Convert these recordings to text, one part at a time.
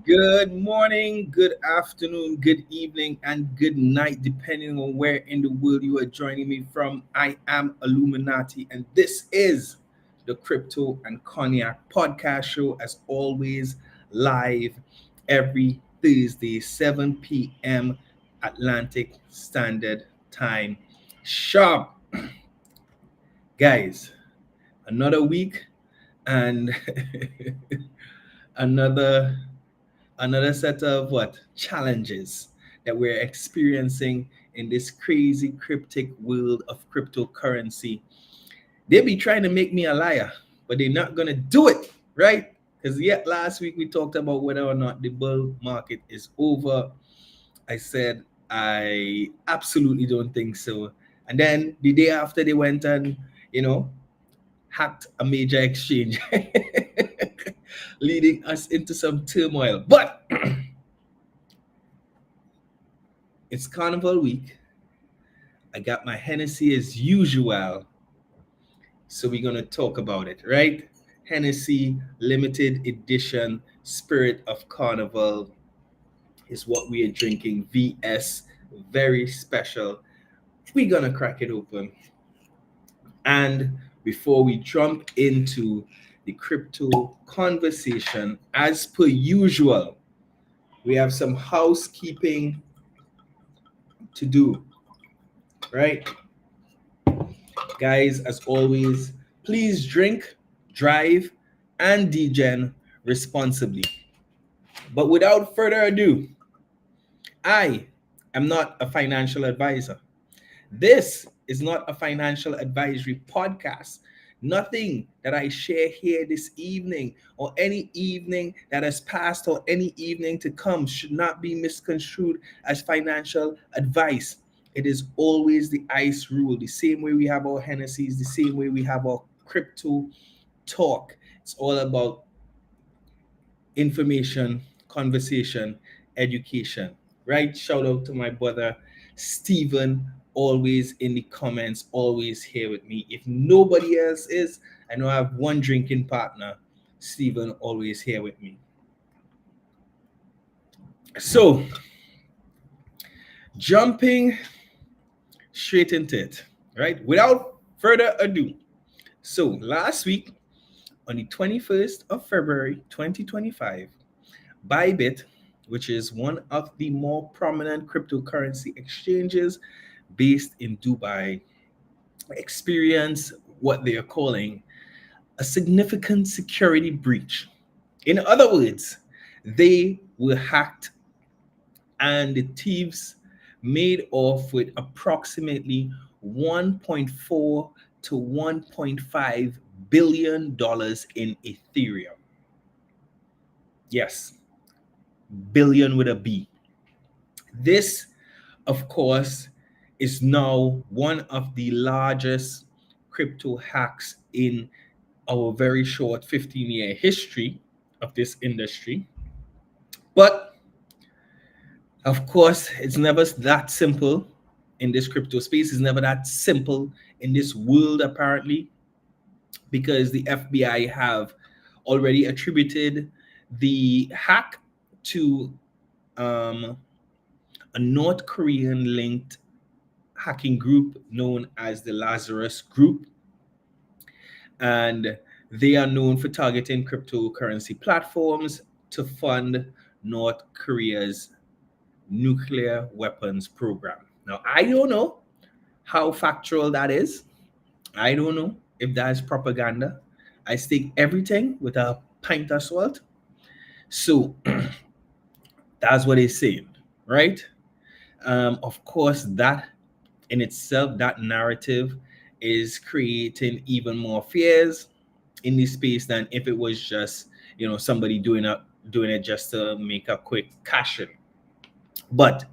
Good morning, good afternoon, good evening, and good night, depending on where in the world you are joining me from. I am Illuminati, and this is the Crypto and Cognac podcast show, as always, live every Thursday, 7 p.m. Atlantic Standard Time. Sharp, guys, another week and another another set of what challenges that we're experiencing in this crazy cryptic world of cryptocurrency. They be trying to make me a liar, but they're not gonna do it, right? Because yet last week we talked about whether or not the bull market is over. I said I absolutely don't think so. And then the day after they went and, you know, hacked a major exchange, leading us into some turmoil. But it's Carnival week. I got my Hennessy as usual. So we're going to talk about it, right? Hennessy limited edition Spirit of Carnival is what we are drinking. VS, very special. We're going to crack it open. And before we jump into the crypto conversation, as per usual, we have some housekeeping to do, right? Guys, as always, please drink, drive, and degen responsibly. But without further ado, I am not a financial advisor. This is not a financial advisory podcast. Nothing that I share here this evening or any evening that has passed or any evening to come should not be misconstrued as financial advice. It is always the ICE rule, the same way we have our Hennessy's, the same way we have our crypto talk. It's all about information, conversation, education, right? Shout out to my brother Stephen, always in the comments, always here with me. If nobody else is, I know I have one drinking partner, Stephen, always here with me. So, jumping straight into it, right? Without further ado. So, last week, on the 21st of February 2025, ByBit, which is one of the more prominent cryptocurrency exchanges based in Dubai, experienced what they are calling a significant security breach. In other words, they were hacked and the thieves made off with approximately 1.4 to 1.5 billion dollars in Ethereum. Yes, billion with a B. This, of course, is now one of the largest crypto hacks in our very short 15-year history of this industry. But of course, it's never that simple in this crypto space. It's never that simple in this world, apparently, because the FBI have already attributed the hack to a North Korean linked hacking group known as the Lazarus Group. And they are known for targeting cryptocurrency platforms to fund North Korea's nuclear weapons program. Now, I don't know how factual that is. I don't know if that is propaganda. I take everything with a pint of salt. So that's what they're saying, right? Of course, that in itself, that narrative is creating even more fears in this space than if it was just somebody doing it just to make a quick cash in. But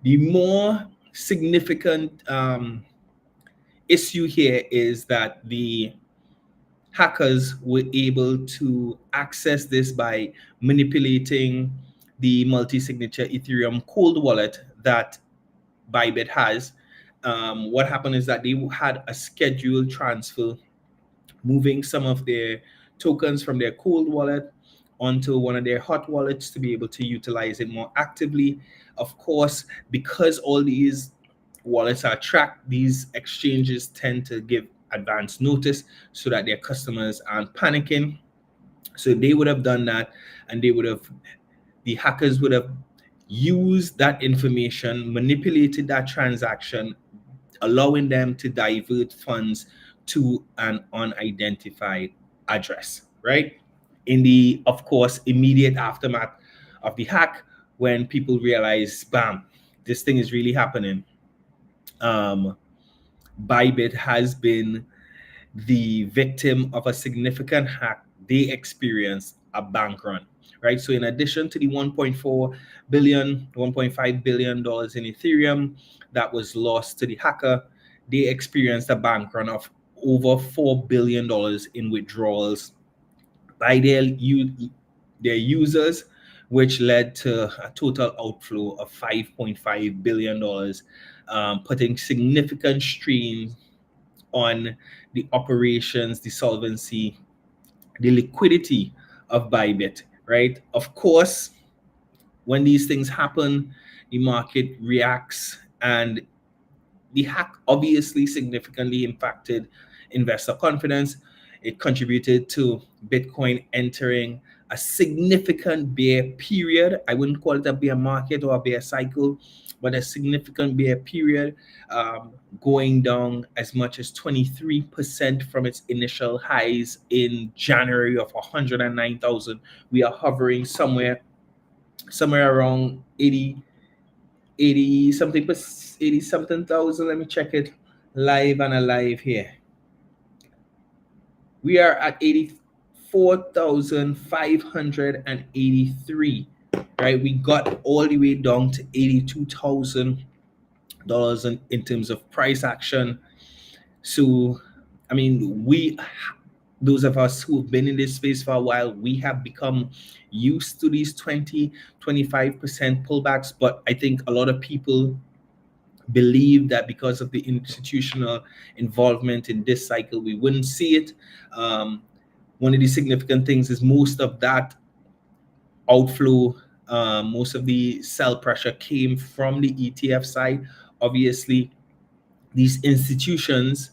the more significant issue here is that the hackers were able to access this by manipulating the multi-signature Ethereum cold wallet that ByBit has. What happened is that they had a scheduled transfer, moving some of their tokens from their cold wallet onto one of their hot wallets to be able to utilize it more actively. Of course, because all these wallets are tracked, these exchanges tend to give advance notice so that their customers aren't panicking. So they would have done that, and the hackers would have used that information, manipulated that transaction, allowing them to divert funds to an unidentified address, right? In the, of course, immediate aftermath of the hack, when people realize, bam, this thing is really happening, ByBit has been the victim of a significant hack. They experienced a bank run, right? So in addition to the 1.4 billion, 1.5 billion dollars in Ethereum that was lost to the hacker, they experienced a bank run of over $4 billion in withdrawals by their users, which led to a total outflow of $5.5 billion, putting significant strain on the operations, the solvency, the liquidity of ByBit, right? Of course, when these things happen, the market reacts, and the hack obviously significantly impacted investor confidence. It contributed to Bitcoin entering a significant bear period. I wouldn't call it a bear market or a bear cycle, but a significant bear period, going down as much as 23% from its initial highs in January of 109,000. We are hovering somewhere around 80 something 80 something thousand. Let me check it live and alive here. We are at 84,583, right? We got all the way down to $82,000 in terms of price action. So I mean, those of us who've been in this space for a while, we have become used to these 20-25% pullbacks. But I think a lot of people believe that because of the institutional involvement in this cycle, we wouldn't see it. One of the significant things is most of that outflow, most of the sell pressure came from the ETF side. Obviously, these institutions,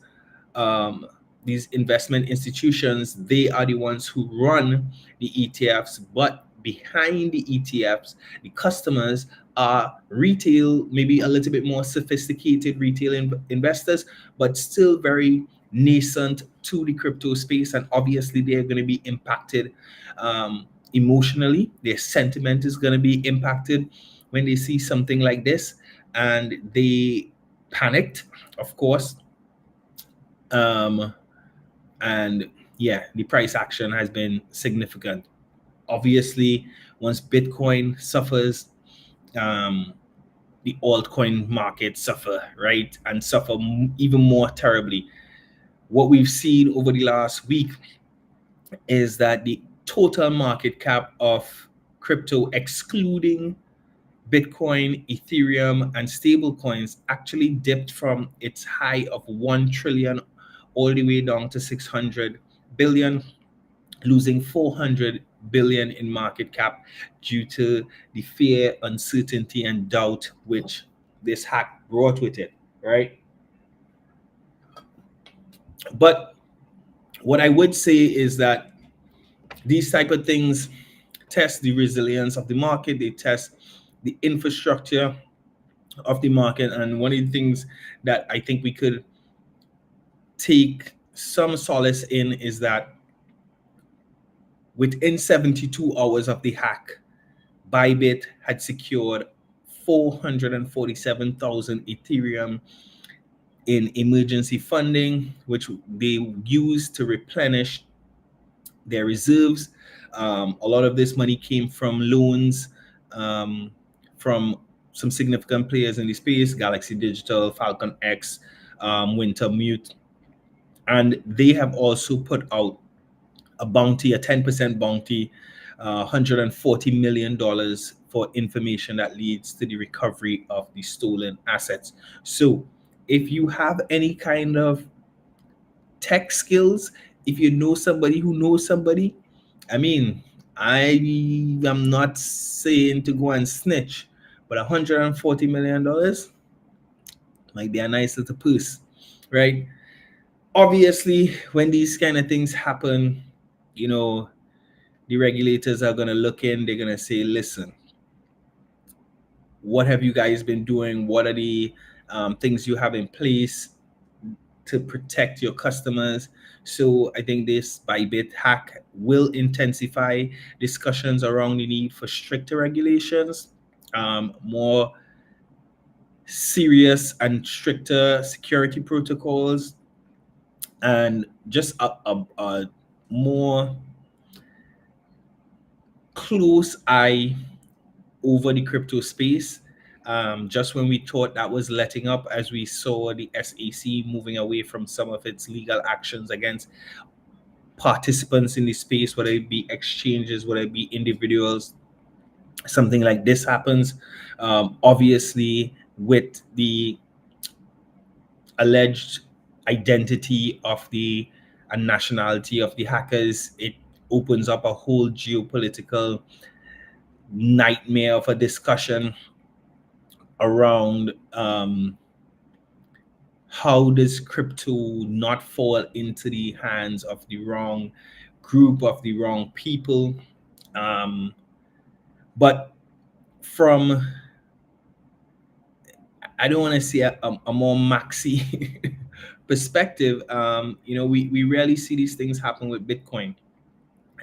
these investment institutions, they are the ones who run the ETFs, but behind the ETFs, the customers are retail, maybe a little bit more sophisticated retail investors, but still very nascent to the crypto space. And obviously, they're going to be impacted emotionally. Their sentiment is going to be impacted when they see something like this, and they panicked, of course. And yeah, the price action has been significant. Obviously, once Bitcoin suffers, the altcoin market suffer, right? And suffer even more terribly. What we've seen over the last week is that the total market cap of crypto, excluding Bitcoin, Ethereum, and stable coins, actually dipped from its high of 1 trillion all the way down to 600 billion, losing 400 billion in market cap due to the fear, uncertainty, and doubt which this hack brought with it, right? But what I would say is that these type of things test the resilience of the market. They test the infrastructure of the market. And one of the things that I think we could take some solace in is that within 72 hours of the hack, ByBit had secured 447,000 Ethereum in emergency funding, which they used to replenish their reserves. A lot of this money came from loans from some significant players in the space: Galaxy Digital, Falcon X, Wintermute. And they have also put out a bounty, a 10% bounty, $140 million for information that leads to the recovery of the stolen assets. So if you have any kind of tech skills, if you know somebody who knows somebody, I mean, I am not saying to go and snitch, but $140 million might be a nice little purse, right? Obviously, when these kind of things happen, you know, the regulators are going to look in, they're going to say, listen, what have you guys been doing? What are the things you have in place to protect your customers? So I think this ByBit hack will intensify discussions around the need for stricter regulations, more serious and stricter security protocols, and just a more close eye over the crypto space. Just when we thought that was letting up, as we saw the SEC moving away from some of its legal actions against participants in the space, whether it be exchanges, whether it be individuals, something like this happens. Obviously, with the alleged identity of the and nationality of the hackers, it opens up a whole geopolitical nightmare of a discussion around how does crypto not fall into the hands of the wrong group, of the wrong people. But from, I don't want to say a more maxi perspective, we rarely see these things happen with Bitcoin.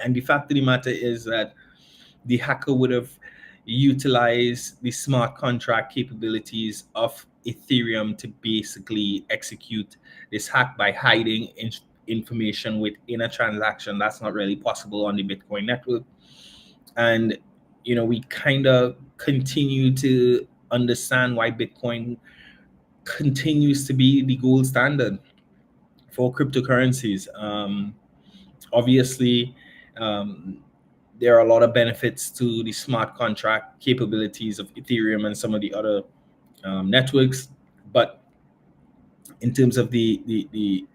And the fact of the matter is that the hacker would have utilized the smart contract capabilities of Ethereum to basically execute this hack by hiding information within a transaction. That's not really possible on the Bitcoin network. And, we kind of continue to understand why Bitcoin continues to be the gold standard for cryptocurrencies. Obviously, there are a lot of benefits to the smart contract capabilities of Ethereum and some of the other networks, but in terms of the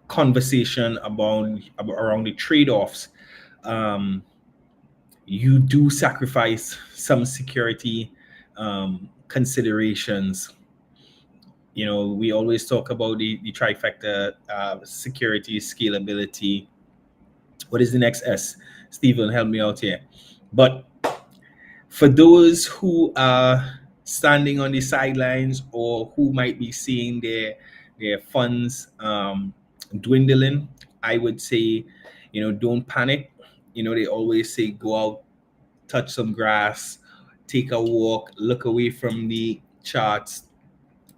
conversation around the trade-offs, you do sacrifice some security considerations. We always talk about the trifecta: security, scalability. What is the next S? Stephen, help me out here. But for those who are standing on the sidelines or who might be seeing their funds dwindling, I would say, don't panic. They always say go out, touch some grass, take a walk, look away from the charts.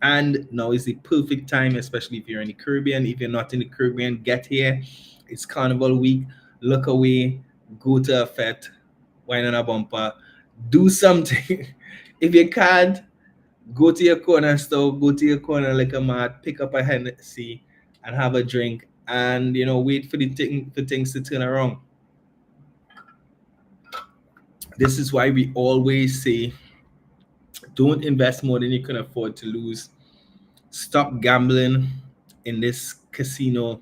And now is the perfect time, especially if you're in the Caribbean. If you're not in the Caribbean, get here. It's Carnival week. Look away, go to a fete, wine on a bumper, do something. If you can't, go to your corner store, go to your corner liquor mart, pick up a Hennessy and have a drink, and wait for things to turn around. This is why we always say, don't invest more than you can afford to lose. Stop gambling in this casino.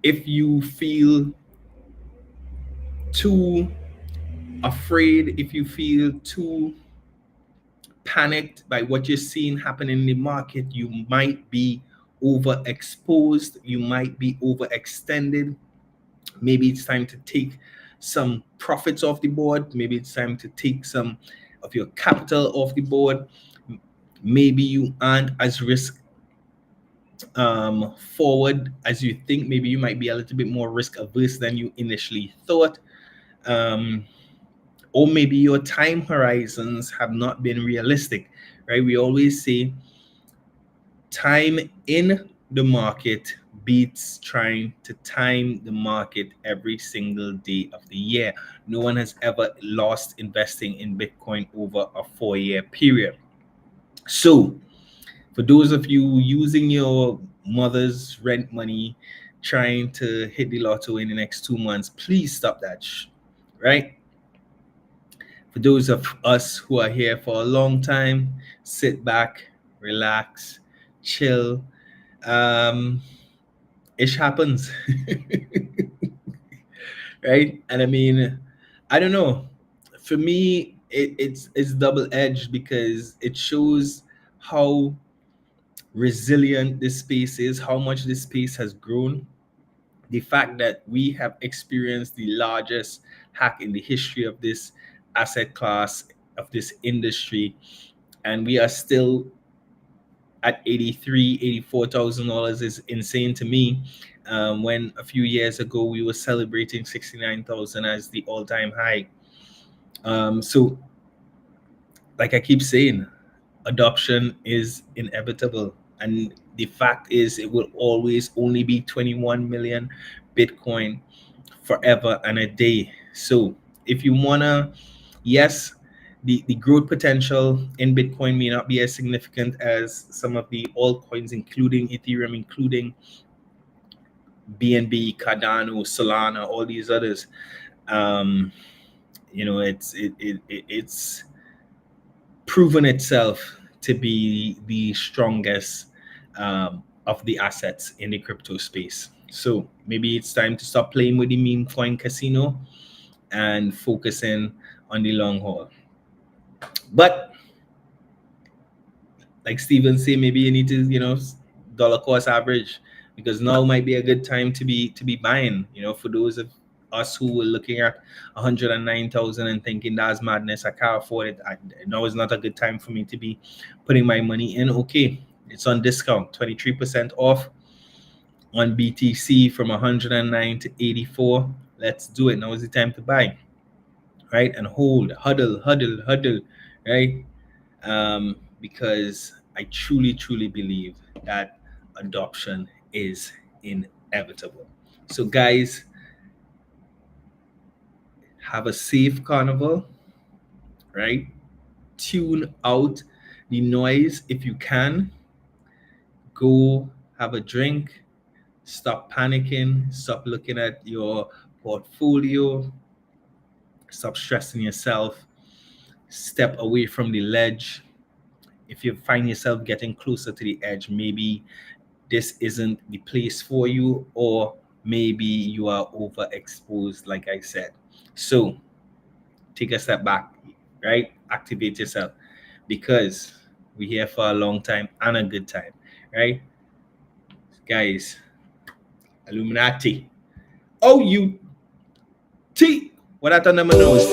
If you feel too afraid, if you feel too panicked by what you're seeing happening in the market, you might be overexposed, you might be overextended. Maybe it's time to take some profits off the board. Maybe it's time to take some of your capital off the board. Maybe you aren't as risk forward as you think. Maybe you might be a little bit more risk averse than you initially thought. Or maybe your time horizons have not been realistic, right? We always say time in the market beats trying to time the market every single day of the year. No one has ever lost investing in Bitcoin over a 4-year period. So for those of you using your mother's rent money, trying to hit the lotto in the next 2 months, please stop that, right? For those of us who are here for a long time, sit back, relax, chill. Ish happens. Right? And I mean, I don't know. For me, it's double edged because it shows how resilient this space is, how much this space has grown. The fact that we have experienced the largest hack in the history of this asset class, of this industry, and we are still at $84,000 is insane to me. When a few years ago we were celebrating 69,000 as the all-time high. So, like I keep saying, adoption is inevitable, and the fact is, it will always only be 21 million Bitcoin forever and a day. So, if you wanna, yes, the growth potential in Bitcoin may not be as significant as some of the altcoins, including Ethereum, including BNB, Cardano, Solana, all these others. Um, it's proven itself to be the strongest of the assets in the crypto space. So maybe it's time to stop playing with the meme coin casino and focusing on the long haul. But like Steven say, maybe you need to, dollar cost average, because now might be a good time to be buying. For those of us who were looking at 109,000 and thinking that's madness, I can't afford it. Now is not a good time for me to be putting my money in. Okay, it's on discount, 23% off on BTC from 109 to 84. Let's do it. Now is the time to buy, right? And hold, huddle, huddle, huddle, right? Because I truly, truly believe that adoption is inevitable. So, guys, have a safe carnival, right? Tune out the noise if you can. Go have a drink. Stop panicking. Stop looking at your portfolio. Stop stressing yourself. Step away from the ledge. If you find yourself getting closer to the edge, maybe this isn't the place for you, or maybe you are overexposed, like I said. So take a step back, right? Activate yourself, because we're here for a long time and a good time, right? Guys, Illuminati. OUT. What I thought number knows.